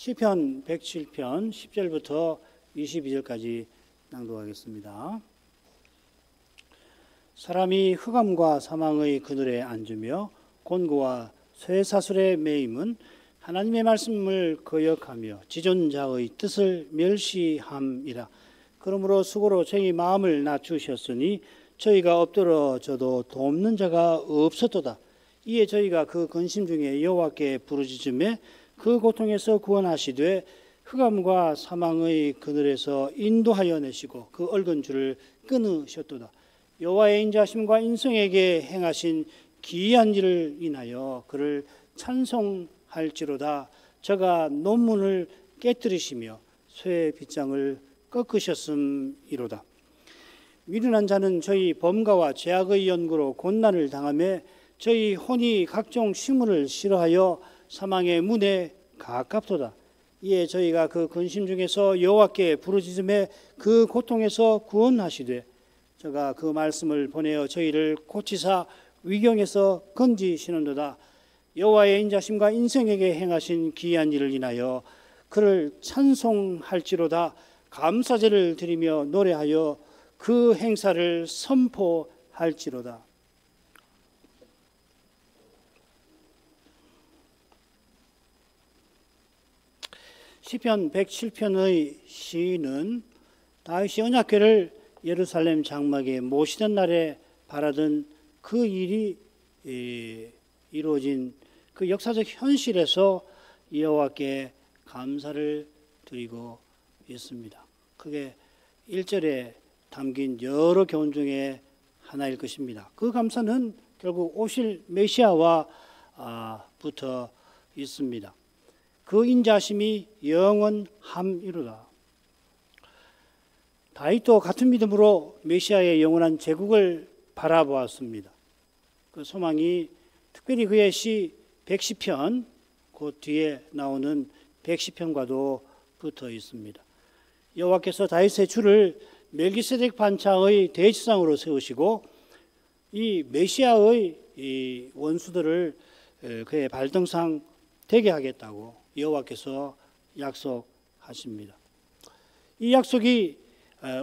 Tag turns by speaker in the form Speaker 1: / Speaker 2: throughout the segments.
Speaker 1: 시편 107편 10절부터 22절까지 낭독하겠습니다. 사람이 흑암과 사망의 그늘에 앉으며 곤고와 쇠사슬에 매임은 하나님의 말씀을 거역하며 지존자의 뜻을 멸시함이라. 그러므로 수고로 저희 마음을 낮추셨으니 저희가 엎드러져도 돕는 자가 없었도다. 이에 저희가 그 근심 중에 여호와께 부르짖음에 그 고통에서 구원하시되 흑암과 사망의 그늘에서 인도하여 내시고 그 얽은 줄을 끊으셨도다. 여호와의 인자하심과 인성에게 행하신 기이한 일을 인하여 그를 찬송할지로다. 저가 논문을 깨뜨리시며 쇠 빗장을 꺾으셨음이로다. 미련한 자는 저희 범가와 죄악의 연고로 곤난을 당하며 저희 혼이 각종 식물을 싫어하여 사망의 문에 가깝도다. 이에 저희가 그 근심 중에서 여호와께 부르짖음에 그 고통에서 구원하시되 저가 그 말씀을 보내어 저희를 고치사 위경에서 건지시는도다. 여호와의 인자심과 인생에게 행하신 기이한 일을 인하여 그를 찬송할지로다. 감사제를 드리며 노래하여 그 행사를 선포할지로다. 시편 107편의 시인은 다윗이 언약궤를 예루살렘 장막에 모시던 날에 바라던 그 일이 이루어진 그 역사적 현실에서 여호와께 감사를 드리고 있습니다. 그게 1절에 담긴 여러 교훈 중에 하나일 것입니다. 그 감사는 결국 오실 메시아와 붙어 있습니다. 그 인자심이 영원함이로다. 다윗도 같은 믿음으로 메시아의 영원한 제국을 바라보았습니다. 그 소망이 특별히 그의 시 110편, 그 뒤에 나오는 110편과도 붙어 있습니다. 여호와께서 다윗의 주를 멜기세덱 반차의 대지상으로 세우시고 이 메시아의 이 원수들을 그의 발등상 되게 하겠다고 여호와께서 약속하십니다. 이 약속이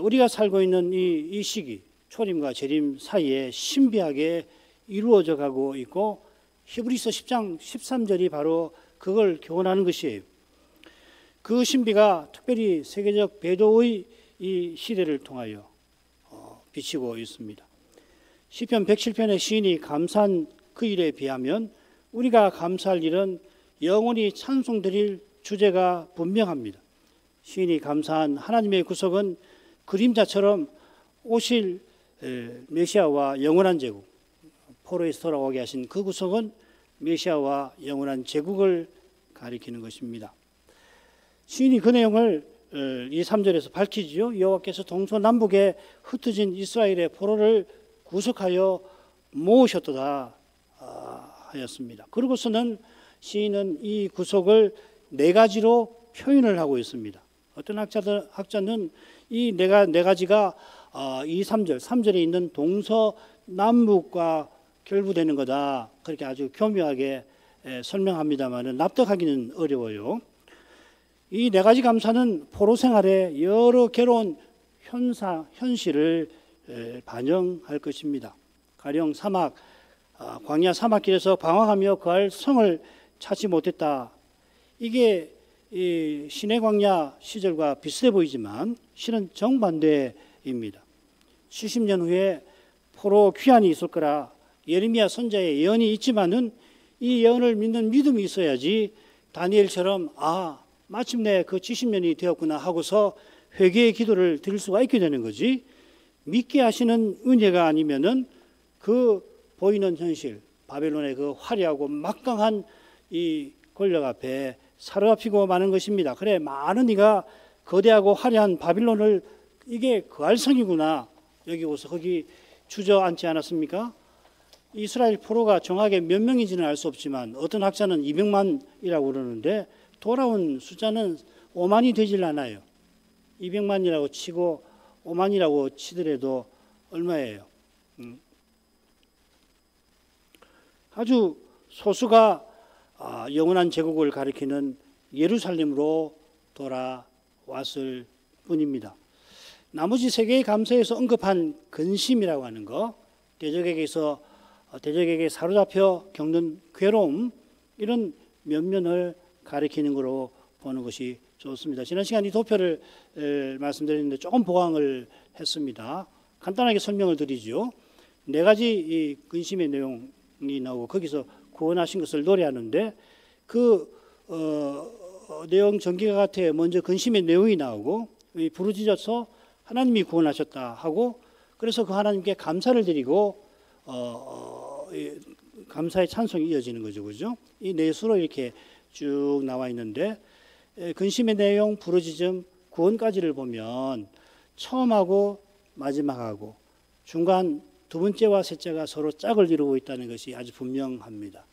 Speaker 1: 우리가 살고 있는 이 시기, 초림과 재림 사이에 신비하게 이루어져 가고 있고 히브리서 10장 13절이 바로 그걸 교훈하는 것이에요. 그 신비가 특별히 세계적 배도의 이 시대를 통하여 비치고 있습니다. 시편 107편의 시인이 감사한 그 일에 비하면 우리가 감사할 일은 영원히 찬송드릴 주제가 분명합니다. 시인이 감사한 하나님의 구속은 그림자처럼 오실 메시아와 영원한 제국, 포로에서 돌아오게 하신 그 구속은 메시아와 영원한 제국을 가리키는 것입니다. 시인이 그 내용을 2, 3절에서 밝히지요. 여호와께서 동서남북에 흩어진 이스라엘의 포로를 구속하여 모으셨도다 하였습니다. 그러고서는 시인은 이 구속을 네 가지로 표현을 하고 있습니다. 어떤 학자는 이 네 가지가 2, 3절, 3절에 있는 동서남북과 결부되는 거다. 그렇게 아주 교묘하게 설명합니다만 납득하기는 어려워요. 이 네 가지 감사는 포로 생활의 여러 괴로운 현실을 반영할 것입니다. 가령 광야 사막길에서 방황하며 거할 성을 찾지 못했다. 이게 이 신의 광야 시절과 비슷해 보이지만 실은 정반대입니다. 70년 후에 포로 귀환이 있을 거라 예레미야 선지자의 예언이 있지만은 이 예언을 믿는 믿음이 있어야지 다니엘처럼 마침내 그 70년이 되었구나 하고서 회개의 기도를 드릴 수가 있게 되는 거지. 믿게 하시는 은혜가 아니면은 그 보이는 현실, 바벨론의 그 화려하고 막강한 이 권력 앞에 사로잡히고 마는 것입니다. 그래, 많은 이가 거대하고 화려한 바빌론을 이게 거할 성이구나. 여기 오서 거기 주저앉지 않았습니까? 이스라엘 포로가 정확하게 몇 명인지는 알 수 없지만 어떤 학자는 200만이라고 그러는데 돌아온 숫자는 5만이 되질 않아요. 200만이라고 치고 5만이라고 치더라도 얼마예요? 아주 소수가 영원한 제국을 가리키는 예루살렘으로 돌아왔을 뿐입니다. 나머지 세 개의 감사에서 언급한 근심이라고 하는 거, 대적에게 사로잡혀 겪는 괴로움, 이런 면면을 가리키는 것으로 보는 것이 좋습니다. 지난 시간 이 도표를 말씀드렸는데 조금 보강을 했습니다. 간단하게 설명을 드리죠. 네 가지 이 근심의 내용이 나오고 거기서 구원하신 것을 노래하는데 내용 전개가 같아 먼저 근심의 내용이 나오고 부르짖어서 하나님이 구원하셨다 하고 그래서 그 하나님께 감사를 드리고 감사의 찬송이 이어지는 거죠, 그죠? 이 네 수로 이렇게 쭉 나와 있는데 근심의 내용, 부르짖음, 구원까지를 보면 처음하고 마지막하고 중간 두 번째와 셋째가 서로 짝을 이루고 있다는 것이 아주 분명합니다.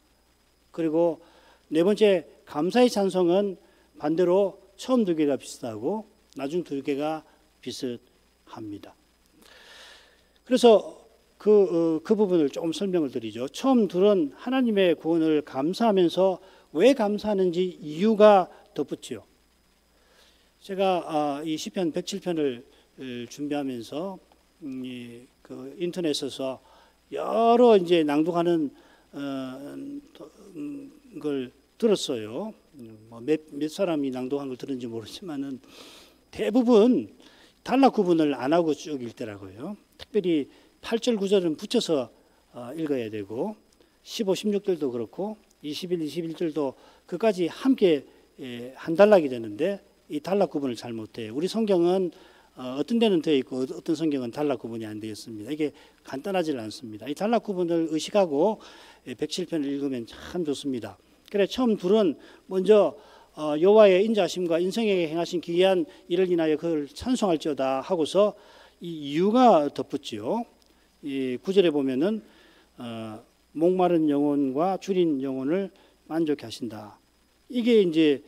Speaker 1: 그리고 네 번째 감사의 찬송은 반대로 처음 두 개가 비슷하고 나중 두 개가 비슷합니다. 그래서 그 부분을 조금 설명을 드리죠. 처음 둘은 하나님의 구원을 감사하면서 왜 감사하는지 이유가 덧붙지요. 제가 이 시편 107편을 준비하면서 그 인터넷에서 여러 이제 낭독하는 걸 들었어요. 몇 사람이 낭독한 걸 들은지 모르지만은 대부분 단락 구분을 안 하고 쭉 읽더라고요. 특별히 8절 9절은 붙여서 읽어야 되고 15, 16절도 그렇고 21, 21절도 그까지 함께 한 단락이 되는데 이 단락 구분을 잘 못해요. 우리 성경은 어떤 데는 되어 있고 어떤 성경은 단락 구분이 안 되어 있습니다. 이게 간단하지 않습니다. 이 단락 구분을 의식하고 107편을 읽으면 참 좋습니다. 그래 처음 둘은 먼저 여호와의 인자하심과 인생에게 행하신 기이한 일을 인하여 그를 찬송할지어다 하고서 이 이유가 덧붙지요. 이 9절에 보면은 목마른 영혼과 줄인 영혼을 만족해 하신다. 이게 이제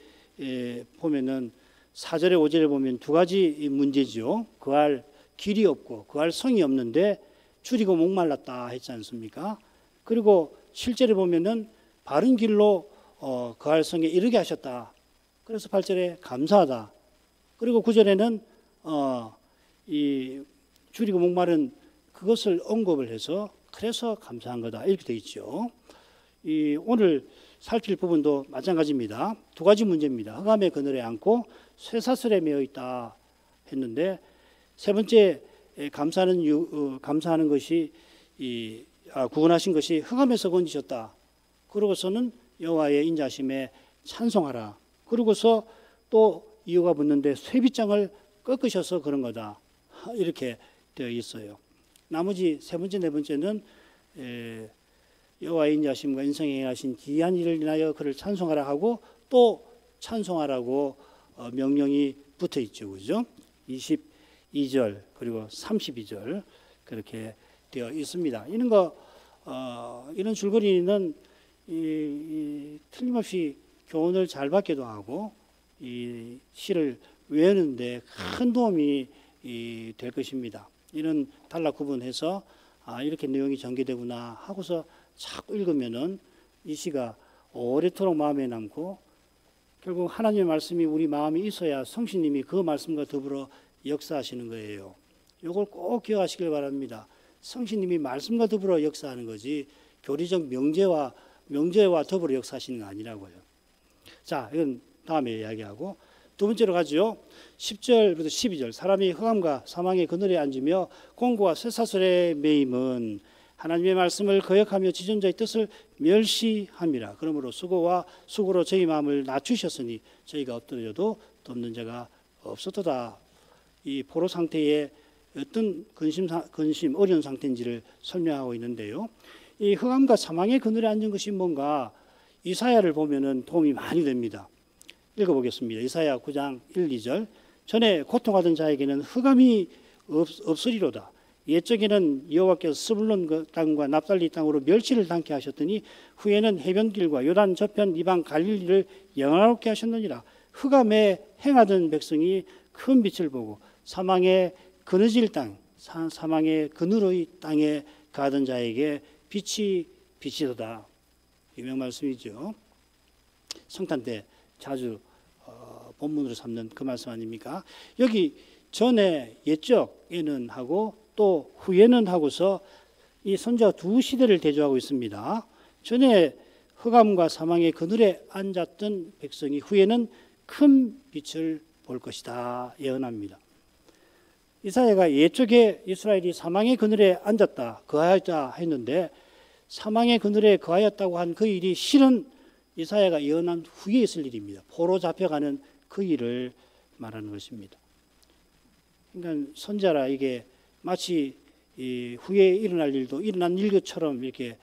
Speaker 1: 보면은 4절에 5절에 보면 두 가지 문제죠. 그할 길이 없고 그할 성이 없는데 줄이고 목말랐다 했지 않습니까? 그리고 7절에 보면은 바른 길로 그할 성에 이르게 하셨다. 그래서 8절에 감사하다. 그리고 9절에는 이 줄이고 목마른 그것을 언급을 해서 그래서 감사한 거다 이렇게 되어 있죠. 이 오늘 살필 부분도 마찬가지입니다. 두 가지 문제입니다. 흑암의 그늘에 앉고 쇠사슬에 매어 있다 했는데 세 번째 감사하는 것이 구원하신 것이 흑암에서 건지셨다. 그러고서는 여호와의 인자심에 찬송하라. 그러고서 또 이유가 붙는데 쇠빗장을 꺾으셔서 그런 거다. 이렇게 되어 있어요. 나머지 세 번째, 네 번째는 여호와의 인자심과 인생에 행하신 기이한 일을 인하여 그를 찬송하라 하고 또 찬송하라고 명령이 붙어 있죠, 그죠? 22절 그리고 32절 그렇게 되어 있습니다. 이런 줄거리는 틀림없이 교훈을 잘 받기도 하고 이 시를 외우는데 큰 도움이 될 것입니다. 이런 단락 구분해서 이렇게 내용이 전개되구나 하고서 자꾸 읽으면은 이 시가 오래도록 마음에 남고 결국 하나님의 말씀이 우리 마음에 있어야 성신님이 그 말씀과 더불어 역사하시는 거예요. 이걸 꼭 기억하시길 바랍니다. 성신님이 말씀과 더불어 역사하는 거지 교리적 명제와 더불어 역사하시는 거 아니라고요. 자, 이건 다음에 이야기하고 두 번째로 가죠. 10절부터 12절 사람이 흑암과 사망의 그늘에 앉으며 공고와 쇠사슬에 매임은 하나님의 말씀을 거역하며 지존자의 뜻을 멸시함이라. 그러므로 수고로 저희 마음을 낮추셨으니 저희가 엎드려도 돕는 자가 없었도다. 이 포로 상태의 어떤 근심 어려운 상태인지를 설명하고 있는데요. 이 흑암과 사망의 그늘에 앉은 것이 뭔가 이사야를 보면은 도움이 많이 됩니다. 읽어보겠습니다. 이사야 9장 1, 2절 전에 고통하던 자에게는 흑암이 없으리로다. 옛적에는 여호와께서 스불론 땅과 납달리 땅으로 멸치를 당케 하셨더니 후에는 해변길과 요단 저편 이방 갈릴리를 영화롭게 하셨느니라. 흑암에 행하던 백성이 큰 빛을 보고 사망의 그늘질 땅, 사망의 그늘의 땅에 가던 자에게 빛이 빛이도다. 유명 말씀이죠. 성탄 때 자주 본문으로 삼는 그 말씀 아닙니까? 여기 전에 옛적에는 하고 또 후에는 하고서 이 선지자 두 시대를 대조하고 있습니다. 전에 흑암과 사망의 그늘에 앉았던 백성이 후에는 큰 빛을 볼 것이다 예언합니다. 이사야가 옛적에 이스라엘이 사망의 그늘에 앉았다 거하였다 했는데 사망의 그늘에 거하였다고 한 그 일이 실은 이사야가 예언한 후에 있을 일입니다. 포로 잡혀가는 그 일을 말하는 것입니다. 그러니까 선지자라 이게 마치 이 후에 일어날 일도 일어난 일처럼 이렇게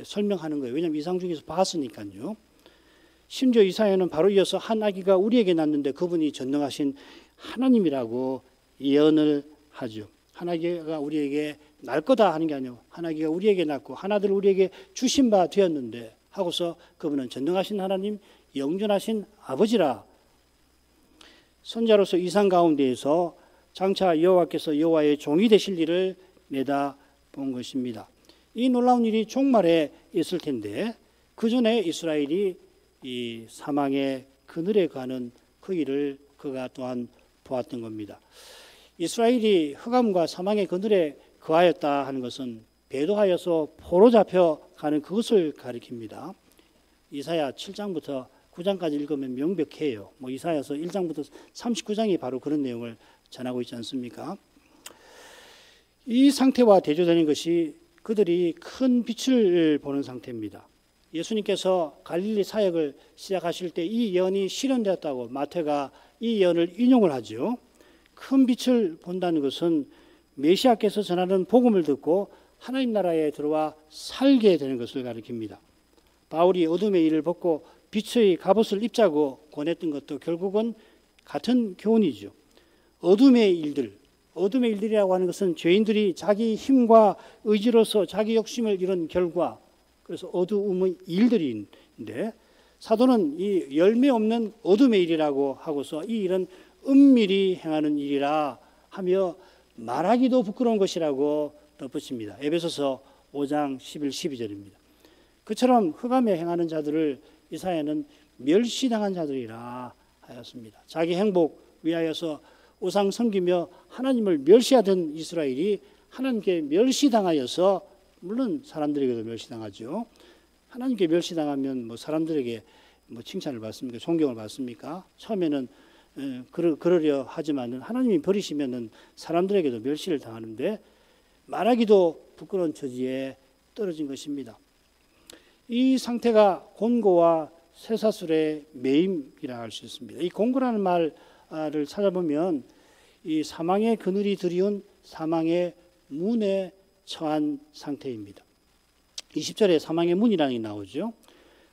Speaker 1: 설명하는 거예요. 왜냐하면 이상 중에서 봤으니까요. 심지어 이사야는 바로 이어서 한 아기가 우리에게 낳는데 그분이 전능하신 하나님이라고 예언을 하죠. 한 아기가 우리에게 날 거다 하는 게 아니고 한 아기가 우리에게 낳고 한 아들을 우리에게 주신 바 되었는데 하고서 그분은 전능하신 하나님, 영존하신 아버지라. 선자로서 이상 가운데에서 장차 여호와께서 여호와의 종이 되실 일을 내다본 것입니다. 이 놀라운 일이 종말에 있을 텐데 그 전에 이스라엘이 이 사망의 그늘에 가는 그 일을 그가 또한 보았던 겁니다. 이스라엘이 흑암과 사망의 그늘에 거하였다 하는 것은 배도하여서 포로 잡혀가는 그것을 가리킵니다. 이사야 7장부터 9장까지 읽으면 명백해요. 이사야서 1장부터 39장이 바로 그런 내용을 전하고 있지 않습니까? 이 상태와 대조되는 것이 그들이 큰 빛을 보는 상태입니다. 예수님께서 갈릴리 사역을 시작하실 때 이 예언이 실현되었다고 마태가 이 예언을 인용을 하죠. 큰 빛을 본다는 것은 메시아께서 전하는 복음을 듣고 하나님 나라에 들어와 살게 되는 것을 가리킵니다. 바울이 어둠의 일을 벗고 빛의 갑옷을 입자고 권했던 것도 결국은 같은 교훈이죠. 어둠의 일들이라고 하는 것은 죄인들이 자기 힘과 의지로서 자기 욕심을 이룬 결과, 그래서 어두움의 일들인데 사도는 이 열매 없는 어둠의 일이라고 하고서 이 일은 은밀히 행하는 일이라 하며 말하기도 부끄러운 것이라고 덧붙입니다. 에베소서 5장 11, 12절입니다. 그처럼 흑암에 행하는 자들을 이사야는 멸시당한 자들이라 하였습니다. 자기 행복 위하여서 우상 섬기며 하나님을 멸시하던 이스라엘이 하나님께 멸시당하여서, 물론 사람들에게도 멸시당하죠. 하나님께 멸시당하면 사람들에게 칭찬을 받습니까? 존경을 받습니까? 처음에는 그러려 하지만은 하나님이 버리시면은 사람들에게도 멸시를 당하는데 말하기도 부끄러운 처지에 떨어진 것입니다. 이 상태가 곤고와 쇠사슬의 매임이라 할 수 있습니다. 이 곤고라는 말을 찾아보면 이 사망의 그늘이 드리운 사망의 문에 처한 상태입니다. 20절에 사망의 문이라는 게 나오죠.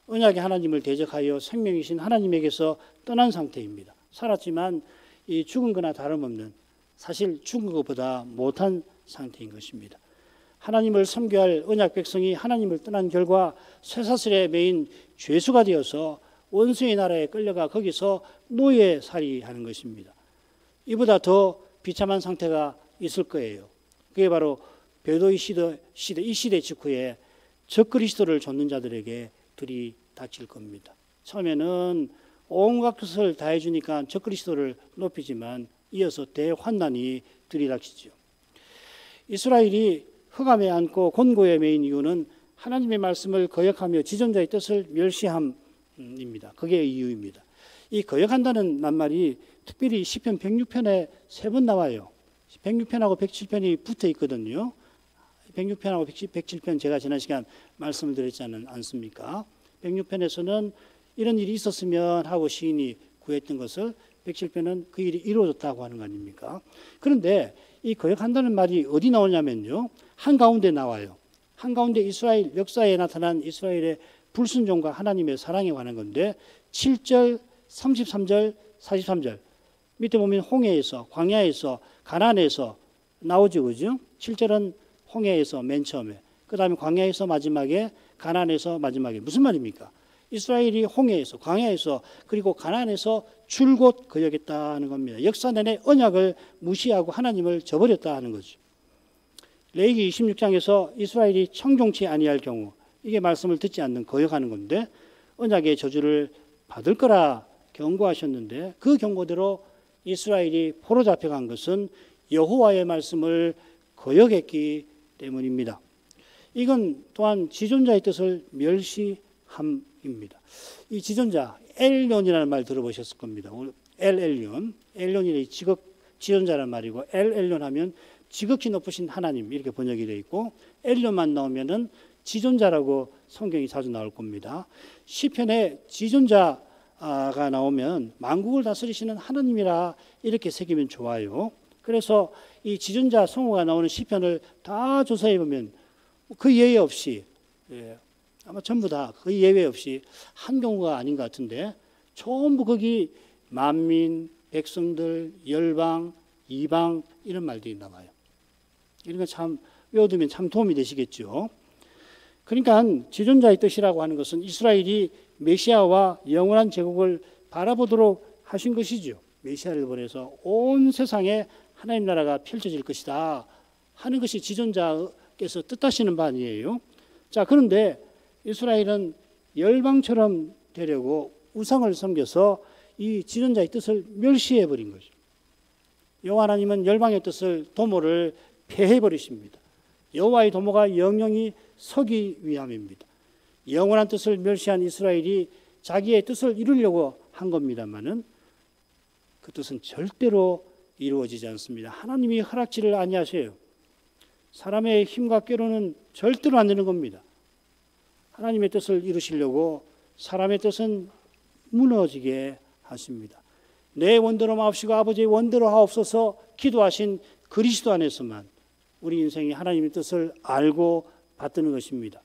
Speaker 1: 언약의 하나님을 대적하여 생명이신 하나님에게서 떠난 상태입니다. 살았지만 이 죽은 거나 다름없는, 사실 죽은 것보다 못한 상태인 것입니다. 하나님을 섬겨야 할 언약 백성이 하나님을 떠난 결과 쇠사슬에 매인 죄수가 되어서 원수의 나라에 끌려가 거기서 노예살이하는 것입니다. 이보다 더 비참한 상태가 있을 거예요. 그게 바로 배도의 시대, 이 시대 직후에 적그리스도를 좇는 자들에게 들이닥칠 겁니다. 처음에는 온갖 것을 다 해주니까 적그리스도를 높이지만 이어서 대환난이 들이닥치죠. 이스라엘이 흑암에 앉고 곤고에 매인 이유는 하나님의 말씀을 거역하며 지존자의 뜻을 멸시함입니다. 그게 이유입니다. 이 거역한다는 낱말이 특별히 시편 106편에 3번 나와요. 106편하고 107편이 붙어 있거든요. 106편하고 107편 제가 지난 시간 말씀을 드렸지 않습니까? 106편에서는 이런 일이 있었으면 하고 시인이 구했던 것을 107편은 그 일이 이루어졌다고 하는 거 아닙니까? 그런데 이 거역한다는 말이 어디 나오냐면요, 한가운데 나와요. 한가운데 이스라엘 역사에 나타난 이스라엘의 불순종과 하나님의 사랑에 관한 건데 7절, 33절, 43절 밑에 보면 홍해에서, 광야에서, 가나안에서 나오죠, 그죠? 7절은 홍해에서 맨 처음에, 그 다음에 광야에서 마지막에, 가나안에서 마지막에. 무슨 말입니까? 이스라엘이 홍해에서, 광야에서, 그리고 가나안에서 줄곧 거역했다는 겁니다. 역사 내내 언약을 무시하고 하나님을 저버렸다 하는 거죠. 레위기 26장에서 이스라엘이 청종치 아니할 경우, 이게 말씀을 듣지 않는 거역하는 건데 언약의 저주를 받을 거라 경고하셨는데 그 경고대로 이스라엘이 포로 잡혀간 것은 여호와의 말씀을 거역했기 때문입니다. 이건 또한 지존자의 뜻을 멸시함입니다. 이 지존자 엘론이라는 말 들어보셨을 겁니다. 엘론이 지존자란 말이고 엘론 하면 지극히 높으신 하나님 이렇게 번역이 되어 있고 엘론만 나오면은 지존자라고 성경이 자주 나올 겁니다. 시편에 지존자가 나오면 만국을 다스리시는 하나님이라 이렇게 새기면 좋아요. 그래서 이 지존자 성호가 나오는 시편을 다 조사해 보면 그 예외 없이 아마 전부 다 그 예외 없이 한 경우가 아닌 것 같은데 전부 거기 만민, 백성들, 열방, 이방 이런 말들이 나와요. 이런 거 참 외워두면 참 도움이 되시겠죠. 그러니까 지존자의 뜻이라고 하는 것은 이스라엘이 메시아와 영원한 제국을 바라보도록 하신 것이죠. 메시아를 보내서 온 세상에 하나님 나라가 펼쳐질 것이다 하는 것이 지존자께서 뜻하시는 바 아니에요. 자, 그런데 이스라엘은 열방처럼 되려고 우상을 섬겨서 이 지존자의 뜻을 멸시해 버린 거죠. 여호와 하나님은 열방의 뜻을 도모를 폐해 버리십니다. 여호와의 도모가 영영이 서기 위함입니다. 영원한 뜻을 멸시한 이스라엘이 자기의 뜻을 이루려고 한 겁니다만은 그 뜻은 절대로 이루어지지 않습니다. 하나님이 허락지를 아니하세요. 사람의 힘과 꾀로는 절대로 안 되는 겁니다. 하나님의 뜻을 이루시려고 사람의 뜻은 무너지게 하십니다. 내 원대로 마옵시고 아버지의 원대로 하옵소서 기도하신 그리스도 안에서만 우리 인생이 하나님의 뜻을 알고 받드는 것입니다.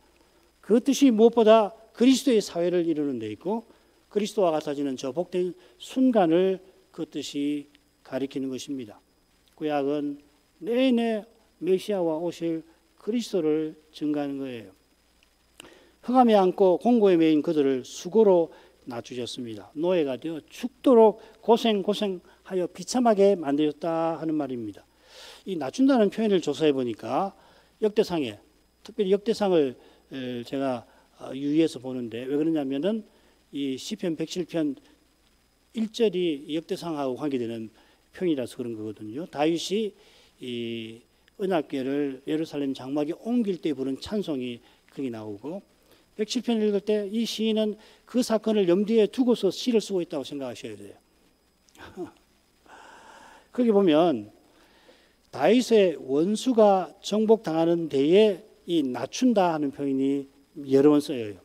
Speaker 1: 그 뜻이 무엇보다 그리스도의 사회를 이루는 데 있고 그리스도와 같아지는 저 복된 순간을 그 뜻이 가리키는 것입니다. 구약은 내내 메시아와 오실 그리스도를 증거하는 거예요. 흑암에 앉고 공고에 매인 그들을 수고로 낮추셨습니다. 노예가 되어 죽도록 고생하여 비참하게 만드셨다 하는 말입니다. 이 낮춘다는 표현을 조사해 보니까 역대상에 특별히 역대상을 제가 유의해서 보는데 왜 그러냐면은 이 시편 107편 1절이 역대상하고 관계되는 표현이라서 그런 거거든요. 다윗이 이 언약궤를 예루살렘 장막에 옮길 때 부른 찬송이 거기 나오고 107편 읽을 때 이 시인은 그 사건을 염두에 두고서 시를 쓰고 있다고 생각하셔야 돼요. 거기 보면 다윗의 원수가 정복당하는 데에 이 낮춘다 하는 표현이 여러 번 쓰여요.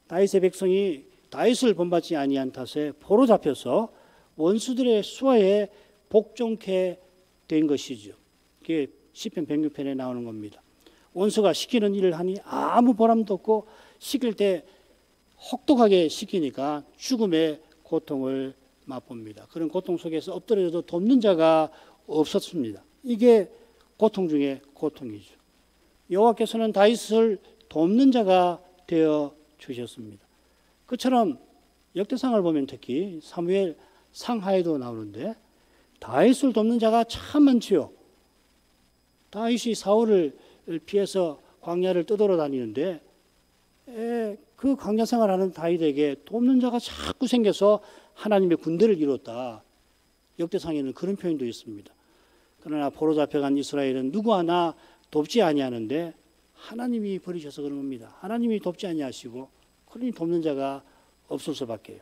Speaker 1: 다윗의 백성이 다윗을 본받지 아니한 탓에 포로 잡혀서 원수들의 수하에 복종케 된 것이죠. 그게 시편 106편에 나오는 겁니다. 원수가 시키는 일을 하니 아무 보람도 없고 시킬 때 혹독하게 시키니까 죽음의 고통을 맛봅니다. 그런 고통 속에서 엎드려도 돕는 자가 없었습니다. 이게 고통 중에 고통이죠. 여호와께서는 다윗을 돕는 자가 되어 주셨습니다. 그처럼 역대상을 보면 특히 사무엘 상하에도 나오는데 다윗을 돕는 자가 참 많지요. 다윗이 사울을 피해서 광야를 떠돌아다니는데 그 광야 생활하는 다윗에게 돕는 자가 자꾸 생겨서 하나님의 군대를 이뤘다. 역대상에는 그런 표현도 있습니다. 그러나 포로 잡혀간 이스라엘은 누구 하나 돕지 아니하는데 하나님이 버리셔서 그런 겁니다. 하나님이 돕지 아니하시고 그러니 돕는 자가 없을 수밖에요.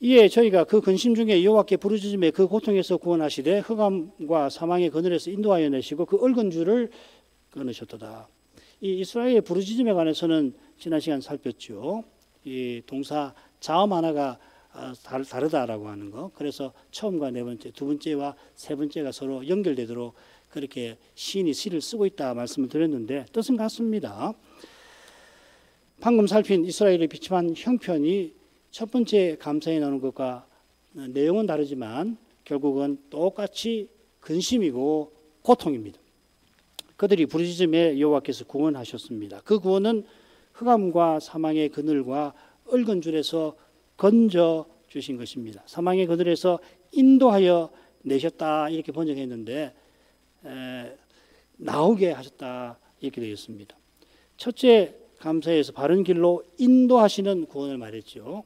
Speaker 1: 이에 저희가 그 근심 중에 여호와께 부르짖음에 그 고통에서 구원하시되 흑암과 사망의 그늘에서 인도하여 내시고 그 얽은 줄을 끊으셨도다. 이 이스라엘의 부르짖음에 관해서는 지난 시간 살폈죠. 이 동사 자음 하나가 다르다라고 하는 거. 그래서 처음과 네 번째, 두 번째와 세 번째가 서로 연결되도록 그렇게 시인이 시를 쓰고 있다 말씀을 드렸는데 뜻은 같습니다. 방금 살핀 이스라엘의 비참한 형편이 첫 번째 감사에 나오는 것과 내용은 다르지만 결국은 똑같이 근심이고 고통입니다. 그들이 부르짖음에 여호와께서 구원하셨습니다. 그 구원은 흑암과 사망의 그늘과 얽은 줄에서 건져 주신 것입니다. 사망의 그늘에서 인도하여 내셨다 이렇게 번역했는데 나오게 하셨다 이렇게 되어 있습니다. 첫째 감사에서 바른 길로 인도하시는 구원을 말했죠.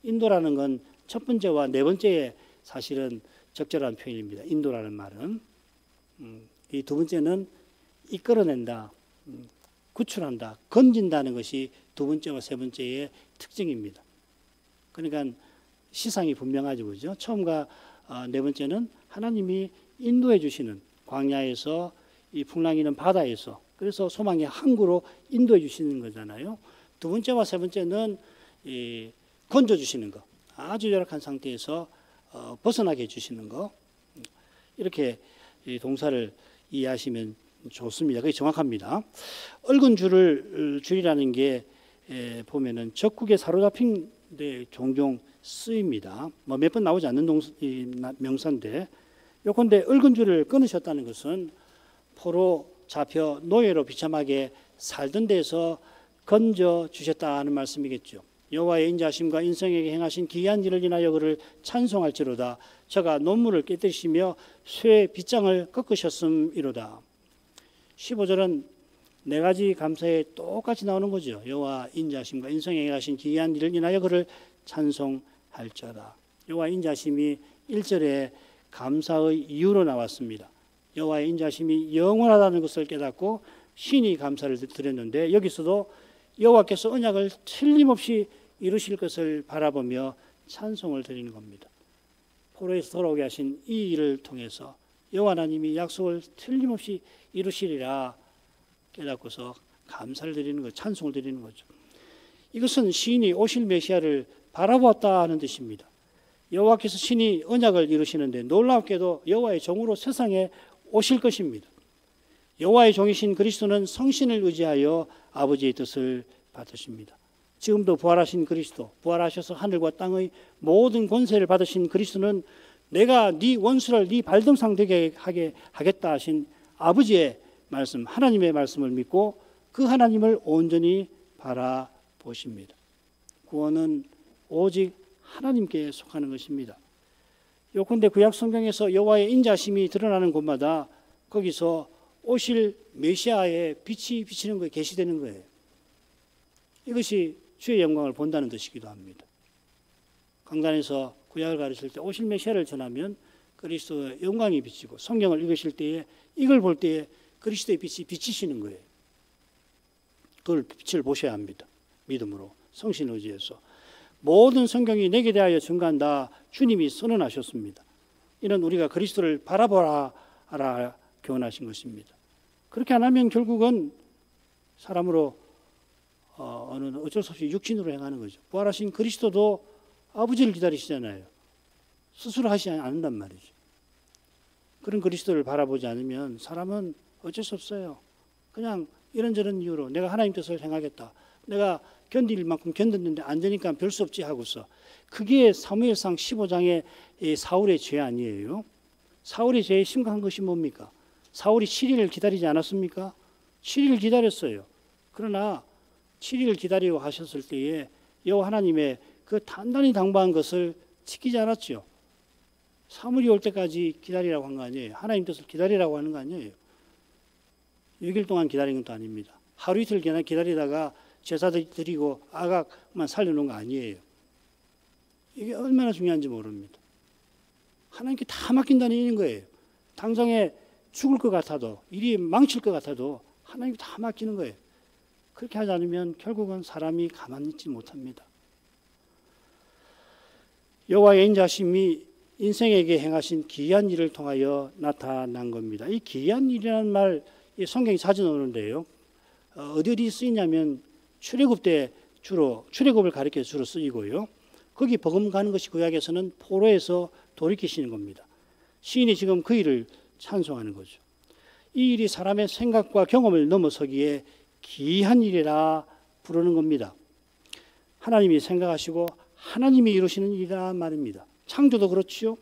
Speaker 1: 인도라는 건 첫 번째와 네 번째에 사실은 적절한 표현입니다. 인도라는 말은. 이 두 번째는 이끌어낸다, 구출한다, 건진다는 것이 두 번째와 세 번째의 특징입니다. 그러니까 시상이 분명하죠, 그죠? 처음과 네 번째는 하나님이 인도해 주시는 광야에서 이 풍랑이는 바다에서 그래서 소망의 항구로 인도해 주시는 거잖아요. 두 번째와 세 번째는 이 건져 주시는 거, 아주 열악한 상태에서 벗어나게 해주시는 거, 이렇게 이 동사를 이해하시면 좋습니다. 그게 정확합니다. 얽은 줄이라는 게 보면은 적국에 사로잡힌 데 종종 쓰입니다. 뭐 몇 번 나오지 않는 명사인데, 요건데 얽은 줄을 끊으셨다는 것은 포로 잡혀 노예로 비참하게 살던 데서 건져 주셨다는 말씀이겠죠. 여호와의 인자하심과 인생에게 행하신 기이한 일을 인하여 그를 찬송할지로다. 저가 논문을 깨뜨리시며 쇠 빗장을 꺾으셨음이로다. 15절은 네 가지 감사에 똑같이 나오는 거죠. 여호와 인자하심과 인생에게 행하신 기이한 일을 인하여 그를 찬송할지어다. 여호와 인자하심이 1절에 감사의 이유로 나왔습니다. 여호와의 인자하심이 영원하다는 것을 깨닫고 신이 감사를 드렸는데, 여기서도 여호와께서 언약을 틀림없이 이루실 것을 바라보며 찬송을 드리는 겁니다. 포로에서 돌아오게 하신 이 일을 통해서 여호와 하나님이 약속을 틀림없이 이루시리라 깨닫고서 감사를 드리는 것, 찬송을 드리는 거죠. 이것은 시인이 오실 메시아를 바라보았다 하는 뜻입니다. 여호와께서 신이 언약을 이루시는데 놀랍게도 여호와의 종으로 세상에 오실 것입니다. 여호와의 종이신 그리스도는 성신을 의지하여 아버지의 뜻을 받으십니다. 지금도 부활하신 그리스도, 부활하셔서 하늘과 땅의 모든 권세를 받으신 그리스도는 내가 네 원수를 네 발등상 되게 하겠다 하신 아버지의 말씀, 하나님의 말씀을 믿고 그 하나님을 온전히 바라보십니다. 구원은 오직 하나님께 속하는 것입니다. 요컨대 구약 성경에서 여호와의 인자심이 드러나는 곳마다 거기서 오실 메시아의 빛이 비치는 거예요. 계시되는 거예요. 이것이 주의 영광을 본다는 뜻이기도 합니다. 강단에서 구약을 가르칠 때 오실 메시아를 전하면 그리스도의 영광이 비치고, 성경을 읽으실 때에 이걸 볼 때에 그리스도의 빛이 비치시는 거예요. 그걸 빛을 보셔야 합니다. 믿음으로, 성신 의지해서. 모든 성경이 내게 대하여 증거한다. 주님이 선언하셨습니다. 이는 우리가 그리스도를 바라보라 하라 교훈하신 것입니다. 그렇게 안 하면 결국은 사람으로 어쩔 수 없이 육신으로 행하는 거죠. 부활하신 그리스도도 아버지를 기다리시잖아요. 스스로 하시지 않는단 말이죠. 그런 그리스도를 바라보지 않으면 사람은 어쩔 수 없어요. 그냥 이런저런 이유로 내가 하나님 뜻을 행하겠다. 내가 견딜 만큼 견뎠는데 안 되니까 별 수 없지 하고서, 그게 사무엘상 15장의 사울의 죄 아니에요. 사울의 죄의 심각한 것이 뭡니까? 사울이 7일을 기다리지 않았습니까? 7일을 기다렸어요. 그러나 7일을 기다리고 하셨을 때에 여호와 하나님의 그 단단히 당부한 것을 지키지 않았죠. 사물이 올 때까지 기다리라고 한 거 아니에요. 하나님 뜻을 기다리라고 하는 거 아니에요. 6일 동안 기다린 것도 아닙니다. 하루 이틀 기다리다가 제사 드리고 아각만 살려놓은 거 아니에요. 이게 얼마나 중요한지 모릅니다. 하나님께 다 맡긴다는 일인 거예요. 당장에 죽을 것 같아도, 일이 망칠 것 같아도 하나님께 다 맡기는 거예요. 그렇게 하지 않으면 결국은 사람이 가만히 있지 못합니다. 여호와의 인자심이 인생에게 행하신 기이한 일을 통하여 나타난 겁니다. 이 기이한 일이라는 말, 성경이 자주 나오는데요. 어디 쓰이냐면 출애굽 때 주로, 출애굽을 가리켜 주로 쓰이고요. 거기 버금가는 것이 구약에서는 포로에서 돌이키시는 겁니다. 시인이 지금 그 일을 찬송하는 거죠. 이 일이 사람의 생각과 경험을 넘어서기에 기이한 일이라 부르는 겁니다. 하나님이 생각하시고 하나님이 이루시는 일이란 말입니다. 창조도 그렇지요.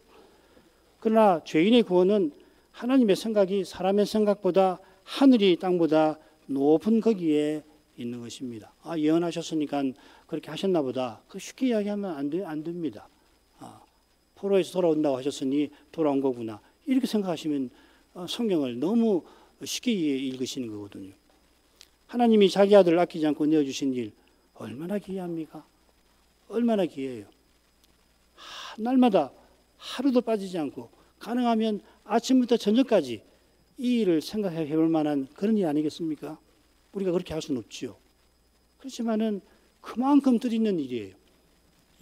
Speaker 1: 그러나 죄인의 구원은 하나님의 생각이 사람의 생각보다, 하늘이 땅보다 높은 거기에 있는 것입니다. 예언하셨으니까 그렇게 하셨나 보다. 그 쉽게 이야기하면 안 됩니다. 포로에서 돌아온다고 하셨으니 돌아온 거구나. 이렇게 생각하시면 성경을 너무 쉽게 읽으시는 거거든요. 하나님이 자기 아들을 아끼지 않고 내어주신 일 얼마나 기이합니까? 얼마나 기이해요. 날마다 하루도 빠지지 않고 가능하면 아침부터 저녁까지 이 일을 생각해 볼 만한 그런 일 아니겠습니까? 우리가 그렇게 할 수는 없지요. 그렇지만은 그만큼 뜻있는 일이에요.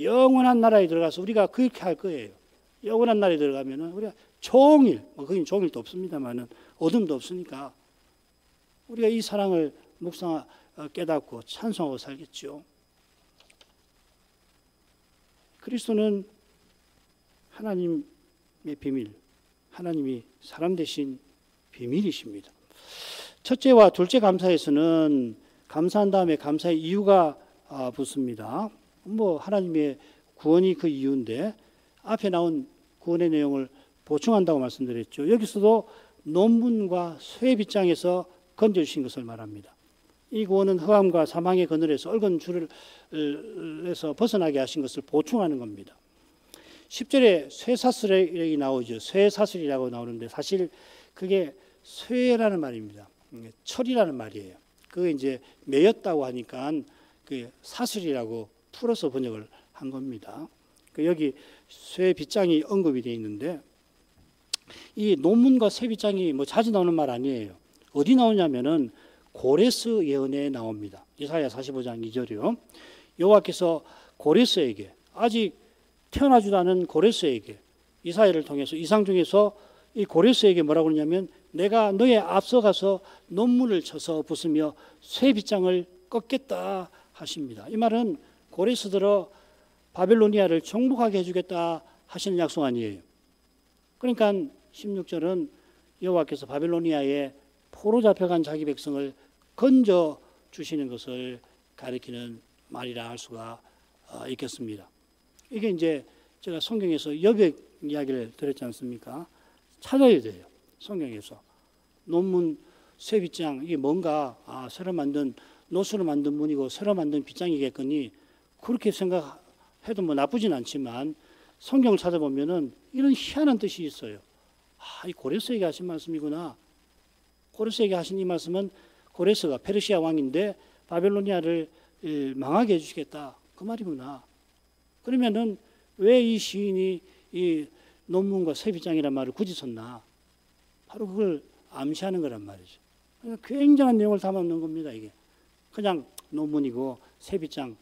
Speaker 1: 영원한 나라에 들어가서 우리가 그렇게 할 거예요. 영원한 나라에 들어가면은 우리가 종일, 거긴 종일도 없습니다만은 어둠도 없으니까 우리가 이 사랑을 깨닫고 찬송하고 살겠죠. 그리스도는 하나님의 비밀, 하나님이 사람 되신 비밀이십니다. 첫째와 둘째 감사에서는 감사한 다음에 감사의 이유가 붙습니다. 하나님의 구원이 그 이유인데 앞에 나온 구원의 내용을 보충한다고 말씀드렸죠. 여기서도 논문과 쇠 빗장에서 건져주신 것을 말합니다. 이 구원은 흑암과 사망의 그늘에서 얽은 줄에서 벗어나게 하신 것을 보충하는 겁니다. 10절에 쇠사슬이 나오죠. 쇠사슬이라고 나오는데 사실 그게 쇠라는 말입니다. 철이라는 말이에요. 그게 이제 매였다고 하니까 그 사슬이라고 풀어서 번역을 한 겁니다. 여기 쇠 빗장이 언급이 되어 있는데 이 논문과 쇠 빗장이 자주 나오는 말 아니에요. 어디 나오냐면은 고레스 예언에 나옵니다. 이사야 45장 2절이요. 여호와께서 고레스에게 아직 태어나지도 않은 고레스에게 이사야를 통해서 이상 중에서 이 고레스에게 뭐라고 그러냐면 내가 너의 앞서가서 논문을 쳐서 부수며 쇠 빗장을 꺾겠다 하십니다. 이 말은 고레스들어 바벨로니아를 정복하게 해주겠다 하시는 약속 아니에요. 그러니까 16절은 여호와께서 바벨로니아에 포로 잡혀간 자기 백성을 건져 주시는 것을 가리키는 말이라 할 수가 있겠습니다. 이게 이제 제가 성경에서 여백 이야기를 들었지 않습니까? 찾아야 돼요. 성경에서 논문 쇠 빗장 이게 뭔가 새로 만든 노수로 만든 문이고 새로 만든 빗장이겠거니 그렇게 생각해도 나쁘진 않지만 성경을 찾아보면은 이런 희한한 뜻이 있어요. 이 고레스에게 하신 말씀이구나. 고레스에게 하신 이 말씀은 고레스가 페르시아 왕인데 바벨로니아를 망하게 해주시겠다 그 말이구나. 그러면은 왜 이 시인이 이 논문과 쇠빗장이란 말을 굳이 썼나? 바로 그걸 암시하는 거란 말이죠. 그러니까 굉장한 내용을 담아놓는 겁니다. 이게 그냥 논문이고 쇠빗장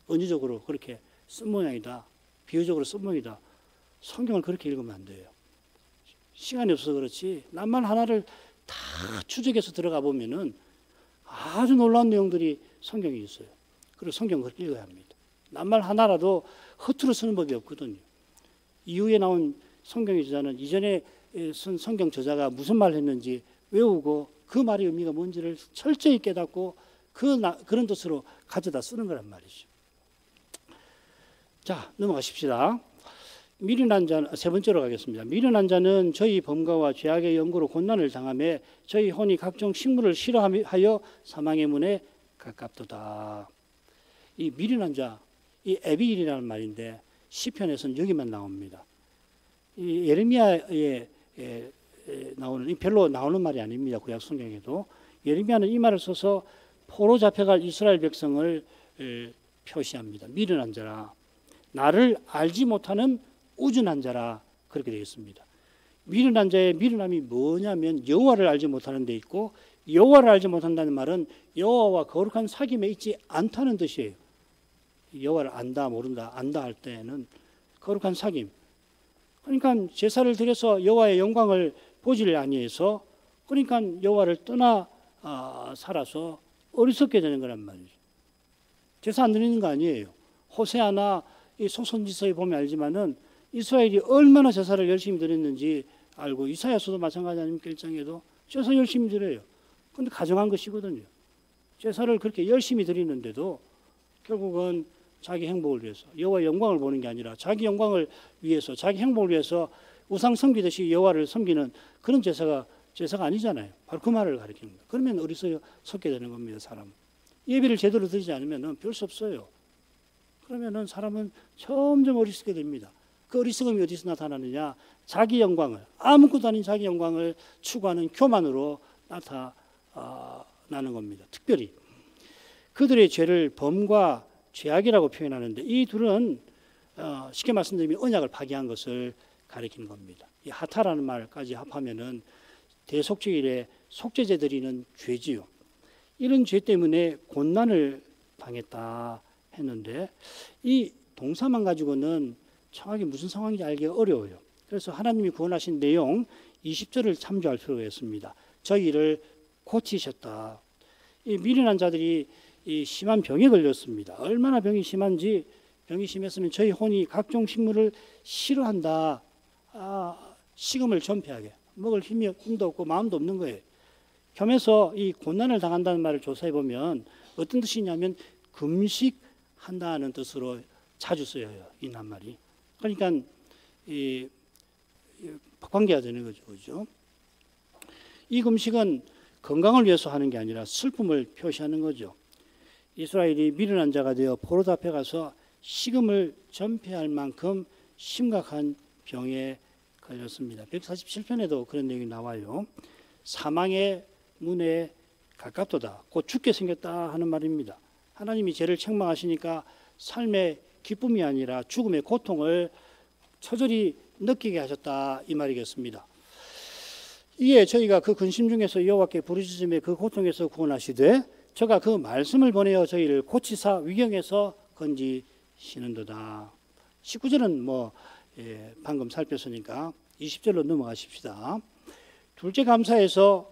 Speaker 1: 언어적으로 그렇게 쓴 모양이다. 비유적으로 쓴 모양이다. 성경을 그렇게 읽으면 안 돼요. 시간이 없어서 그렇지 낱말 하나를 다 추적해서 들어가 보면은 아주 놀라운 내용들이 성경에 있어요. 그리고 성경을 그렇게 읽어야 합니다. 낱말 하나라도 허투루 쓰는 법이 없거든요. 이후에 나온 성경의 저자는 이전에 쓴 성경 저자가 무슨 말을 했는지 외우고 그 말의 의미가 뭔지를 철저히 깨닫고 그런 뜻으로 가져다 쓰는 거란 말이죠. 자, 넘어가십시다. 미련한 자, 세 번째로 가겠습니다. 미련한 자는 저희 범과와 죄악의 연고로 곤난을 당하며 저희 혼이 각종 식물을 싫어하여 사망의 문에 가깝도다. 이 미련한 자, 이 에비일이라는 말인데 시편에서는 여기만 나옵니다. 이 예레미야에 나오는 별로 나오는 말이 아닙니다. 구약 성경에도 예레미야는 이 말을 써서 포로 잡혀갈 이스라엘 백성을 표시합니다. 미련한 자라, 나를 알지 못하는 우준한 자라 그렇게 되어 있습니다. 미련한 자의 미련함이 뭐냐면 여호와를 알지 못하는 데 있고 여호와를 알지 못한다는 말은 여호와와 거룩한 사귐에 있지 않다는 뜻이에요. 여호와를 안다 모른다 안다 할 때는 거룩한 사귐. 그러니까 제사를 드려서 여호와의 영광을 보지를 아니해서 그러니까 여호와를 떠나 살아서 어리석게 되는 거란 말이죠. 제사 안 드리는 거 아니에요. 호세아나 이 소선지서에 보면 알지만은 이스라엘이 얼마나 제사를 열심히 드렸는지 알고 이사야서도 마찬가지 아닙니까? 1장에도 제사 열심히 드려요. 그런데 가정한 것이거든요. 제사를 그렇게 열심히 드리는데도 결국은 자기 행복을 위해서 여호와의 영광을 보는 게 아니라 자기 영광을 위해서 자기 행복을 위해서 우상 섬기듯이 여호와를 섬기는 그런 제사가 아니잖아요. 바로 그 말을 가리키는 거예요. 그러면 어리석게 되는 겁니다. 사람은. 예배를 제대로 드리지 않으면 별 수 없어요. 그러면 사람은 점점 어리석게 됩니다. 그 어리석음이 어디서 나타나느냐? 자기 영광을 아무것도 아닌 자기 영광을 추구하는 교만으로 나타나는 겁니다. 특별히 그들의 죄를 범과 죄악이라고 표현하는데 이 둘은 쉽게 말씀드리면 언약을 파기한 것을 가리키는 겁니다. 이 하타라는 말까지 합하면은 대속죄일에 속죄제 드리는 죄지요. 이런 죄 때문에 곤난을 당했다 했는데 이 동사만 가지고는 정확히 무슨 상황인지 알기 어려워요. 그래서 하나님이 구원하신 내용 20절을 참조할 필요가 있습니다. 저희를 고치셨다. 이 미련한 자들이 이 심한 병에 걸렸습니다. 얼마나 병이 심한지, 병이 심했으면 저희 혼이 각종 식물을 싫어한다. 식음을 전폐하게. 먹을 힘도 없고 마음도 없는 거예요. 겸해서 이 고난을 당한다는 말을 조사해 보면 어떤 뜻이냐면 금식한다는 뜻으로 자주 쓰여요. 이 낱말이. 그러니까 이 관계가 되는 거죠. 그죠? 이 금식은 건강을 위해서 하는 게 아니라 슬픔을 표시하는 거죠. 이스라엘이 미련한 자가 되어 포로 잡혀 가서 식음을 전폐할 만큼 심각한 병에 걸렸습니다. 147편에도 그런 내용이 나와요. 사망의 문에 가깝도다. 곧 죽게 생겼다 하는 말입니다. 하나님이 죄를 책망하시니까 삶의 기쁨이 아니라 죽음의 고통을 처절히 느끼게 하셨다 이 말이겠습니다. 이에 저희가 그 근심 중에서 여호와께 부르짖음에 그 고통에서 구원하시되 저가 그 말씀을 보내어 저희를 고치사 위경에서 건지시는도다. 19절은 방금 살폈으니까 20절로 넘어가십시다. 둘째 감사에서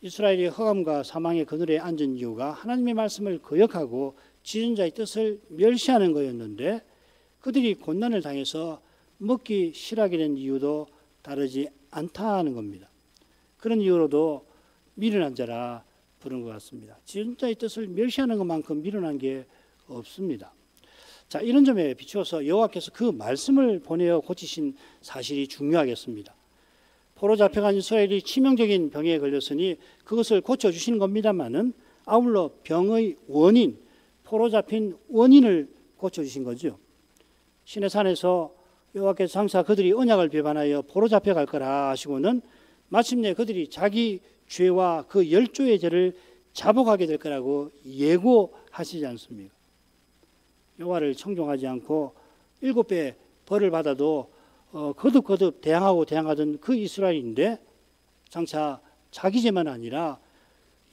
Speaker 1: 이스라엘이 허감과 사망의 그늘에 앉은 이유가 하나님의 말씀을 거역하고 지존자의 뜻을 멸시하는 거였는데 그들이 곤난을 당해서 먹기 싫어하게 된 이유도 다르지 않다는 겁니다. 그런 이유로도 미련한 자라 부른 것 같습니다. 지존자의 뜻을 멸시하는 것만큼 미련한 게 없습니다. 자, 이런 점에 비추어서 여호와께서 그 말씀을 보내어 고치신 사실이 중요하겠습니다. 포로 잡혀간 이스라엘이 치명적인 병에 걸렸으니 그것을 고쳐주시는 겁니다마는 아울러 병의 원인, 포로 잡힌 원인을 고쳐주신 거죠. 시내산에서 여호와께서 장차 그들이 언약을 배반하여 포로 잡혀갈 거라 하시고는 마침내 그들이 자기 죄와 그 열조의 죄를 자복하게 될 거라고 예고하시지 않습니까? 여호와를 청종하지 않고 7배 벌을 받아도 거듭거듭 대항하던 그 이스라엘인데 장차 자기 죄만 아니라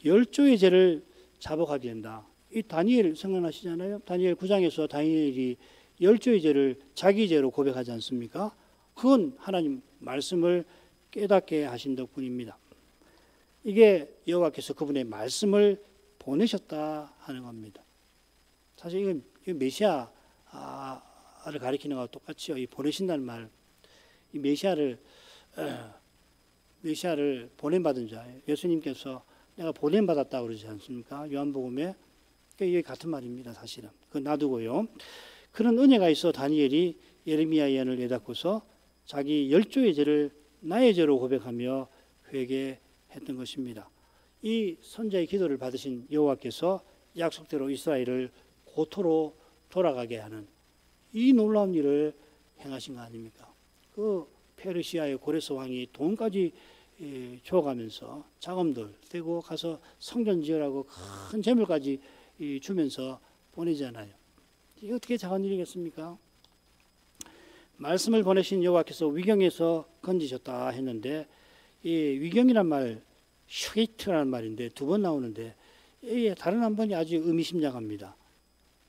Speaker 1: 열조의 죄를 자복하게 된다. 이 다니엘 생각나시잖아요. 다니엘 9장에서 다니엘이 열조의 죄를 자기 죄로 고백하지 않습니까? 그건 하나님 말씀을 깨닫게 하신 덕분입니다. 이게 여호와께서 그분의 말씀을 보내셨다 하는 겁니다. 사실 이건 메시아를 가리키는 것과 똑같이요. 이 보내신다는 말, 이 메시아를 보냄받은 자예요. 예수님께서 내가 보냄받았다고 그러지 않습니까? 요한복음에. 이게 같은 말입니다. 사실은. 그거 놔두고요. 그런 은혜가 있어 다니엘이 예레미야 예언을 내닫고서 자기 열조의 죄를 나의 죄로 고백하며 회개했던 것입니다. 이 선자의 기도를 받으신 여호와께서 약속대로 이스라엘을 고토로 돌아가게 하는 이 놀라운 일을 행하신 거 아닙니까? 그 페르시아의 고레스 왕이 돈까지 줘가면서 자금들 떼고 가서 성전 지으라고 큰 재물까지 주면서 보내잖아요. 이게 어떻게 작은 일이겠습니까? 말씀을 보내신 여호와께서 위경에서 건지셨다 했는데 이 위경이란 말, 슈게이트라는 말인데 2번 나오는데 다른 한 번이 아주 의미심장합니다.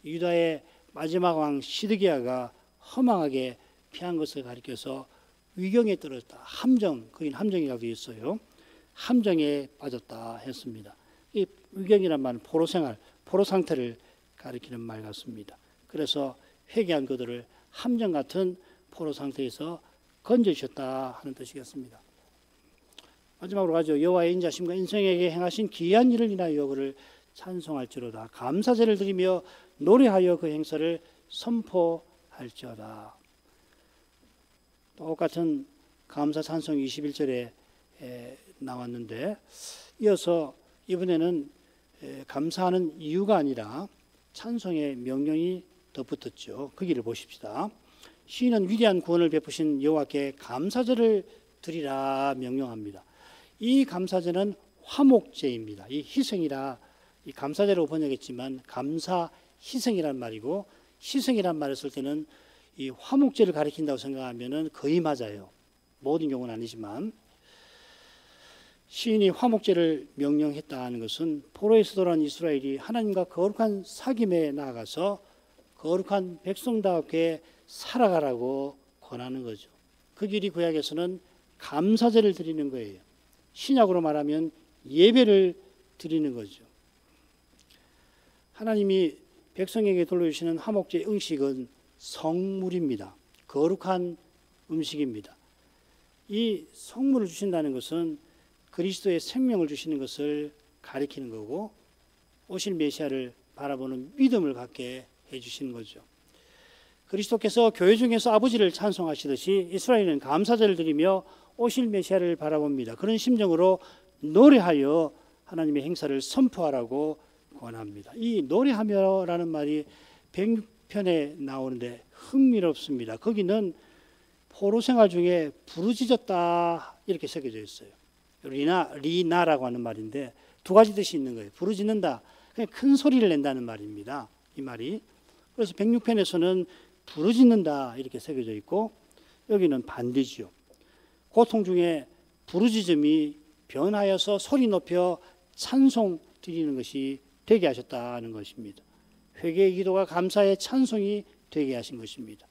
Speaker 1: 유다의 마지막 왕 시드기야가 허망하게 피한 것을 가리켜서 위경에 떨어졌다. 함정, 거긴 함정이라고 되어 있어요. 함정에 빠졌다 했습니다. 이 위경이란 말은 포로 생활, 포로 상태를 가리키는 말 같습니다. 그래서 회개한 그들을 함정 같은 포로 상태에서 건져주셨다 하는 뜻이겠습니다. 마지막으로 가죠. 여호와의 인자심과 인생에게 행하신 기이한 일을 인하여 그를 찬송할지로다. 감사제를 드리며 노래하여 그 행사를 선포할지어다. 똑같은 감사 찬송 21절에 나왔는데 이어서 이번에는 감사하는 이유가 아니라 찬송의 명령이 덧붙었죠. 거기를 보십시다. 시인은 위대한 구원을 베푸신 여호와께 감사제를 드리라 명령합니다. 이 감사제는 화목제입니다. 이 희생이라 이 감사제로 번역했지만 감사 희생이란 말이고 희생이란 말을 쓸 때는 이 화목제를 가리킨다고 생각하면은 거의 맞아요. 모든 경우는 아니지만 시인이 화목제를 명령했다는 것은 포로에서 돌아온 이스라엘이 하나님과 거룩한 사귐에 나아가서 거룩한 백성답게 살아가라고 권하는 거죠. 그 길이 구약에서는 감사제를 드리는 거예요. 신약으로 말하면 예배를 드리는 거죠. 하나님이 백성에게 돌려주시는 화목제 음식은 성물입니다. 거룩한 음식입니다. 이 성물을 주신다는 것은 그리스도의 생명을 주시는 것을 가리키는 거고 오실 메시아를 바라보는 믿음을 갖게 해주시는 거죠. 그리스도께서 교회 중에서 아버지를 찬송하시듯이 이스라엘은 감사제를 드리며 오실 메시아를 바라봅니다. 그런 심정으로 노래하여 하나님의 행사를 선포하라고 권합니다. 이 노래하며라는 말이 106편에 나오는데 흥미롭습니다. 거기는 포로 생활 중에 부르짖었다 이렇게 새겨져 있어요. 리나라고 하는 말인데 두 가지 뜻이 있는 거예요. 부르짖는다, 그냥 큰 소리를 낸다는 말입니다. 이 말이. 그래서 106편에서는 부르짖는다 이렇게 새겨져 있고 여기는 반대지요. 고통 중에 부르짖음이 변하여서 소리 높여 찬송 드리는 것이 되게 하셨다는 것입니다. 회개의 기도가 감사의 찬송이 되게 하신 것입니다.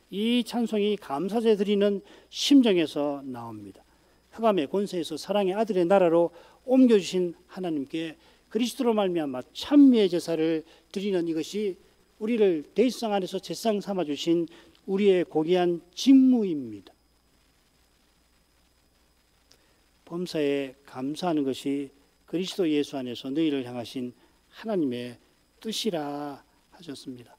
Speaker 1: 이 찬송이 감사제 드리는 심정에서 나옵니다. 흑암의 권세에서 사랑의 아들의 나라로 옮겨주신 하나님께 그리스도로 말미암아 찬미의 제사를 드리는 이것이 우리를 대지상 안에서 제상 삼아주신 우리의 고귀한 직무입니다. 범사에 감사하는 것이 그리스도 예수 안에서 너희를 향하신 하나님의 뜻이라 하셨습니다.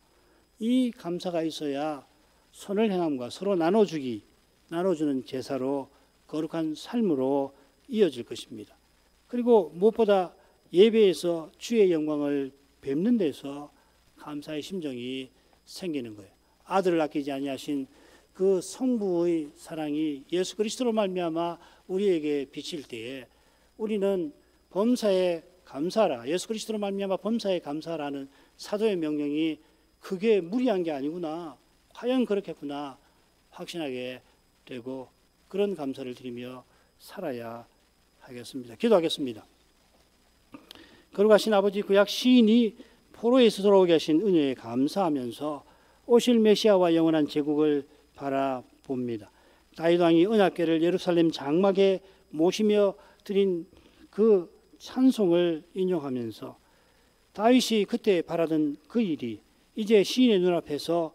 Speaker 1: 이 감사가 있어야 선을 행함과 서로 나눠주는 제사로 거룩한 삶으로 이어질 것입니다. 그리고 무엇보다 예배에서 주의 영광을 뵙는 데서 감사의 심정이 생기는 거예요. 아들을 아끼지 아니하신 그 성부의 사랑이 예수 그리스도로 말미암아 우리에게 비칠 때에 우리는 범사에 감사하라, 예수 그리스도로 말미암아 범사에 감사하라는 사도의 명령이 그게 무리한 게 아니구나, 과연 그렇겠구나 확신하게 되고 그런 감사를 드리며 살아야 하겠습니다. 기도하겠습니다. 거룩하신 아버지, 구약 시인이 포로에서 돌아오게 하신 은혜에 감사하면서 오실 메시아와 영원한 제국을 바라봅니다. 다윗 왕이 언약궤를 예루살렘 장막에 모시며 드린 그 찬송을 인용하면서 다윗이 그때 바라던 그 일이 이제 시인의 눈앞에서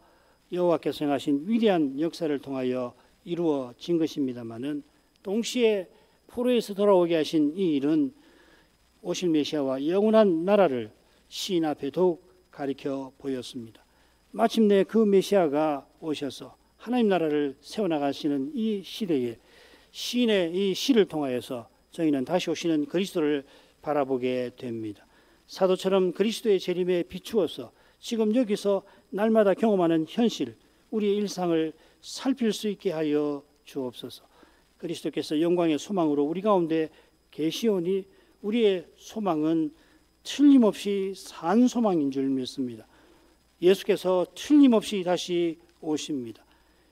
Speaker 1: 여호와께서 행하신 위대한 역사를 통하여 이루어진 것입니다마는 동시에 포로에서 돌아오게 하신 이 일은 오실 메시아와 영원한 나라를 시인 앞에 더욱 가리켜 보였습니다. 마침내 그 메시아가 오셔서 하나님 나라를 세워나가시는 이 시대에 시인의 이 시를 통하여서 저희는 다시 오시는 그리스도를 바라보게 됩니다. 사도처럼 그리스도의 재림에 비추어서 지금 여기서 날마다 경험하는 현실, 우리의 일상을 살필 수 있게 하여 주옵소서. 그리스도께서 영광의 소망으로 우리 가운데 계시오니 우리의 소망은 틀림없이 산 소망인 줄 믿습니다. 예수께서 틀림없이 다시 오십니다.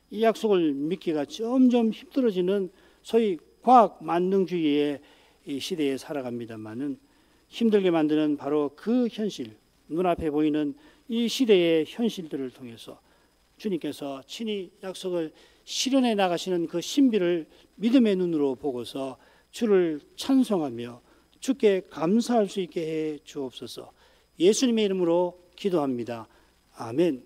Speaker 1: 이 약속을 믿기가 점점 힘들어지는 소위 과학 만능주의의 이 시대에 살아갑니다마는 힘들게 만드는 바로 그 현실, 눈앞에 보이는 이 시대의 현실들을 통해서 주님께서 친히 약속을 실현해 나가시는 그 신비를 믿음의 눈으로 보고서 주를 찬송하며 주께 감사할 수 있게 해 주옵소서. 예수님의 이름으로 기도합니다. 아멘.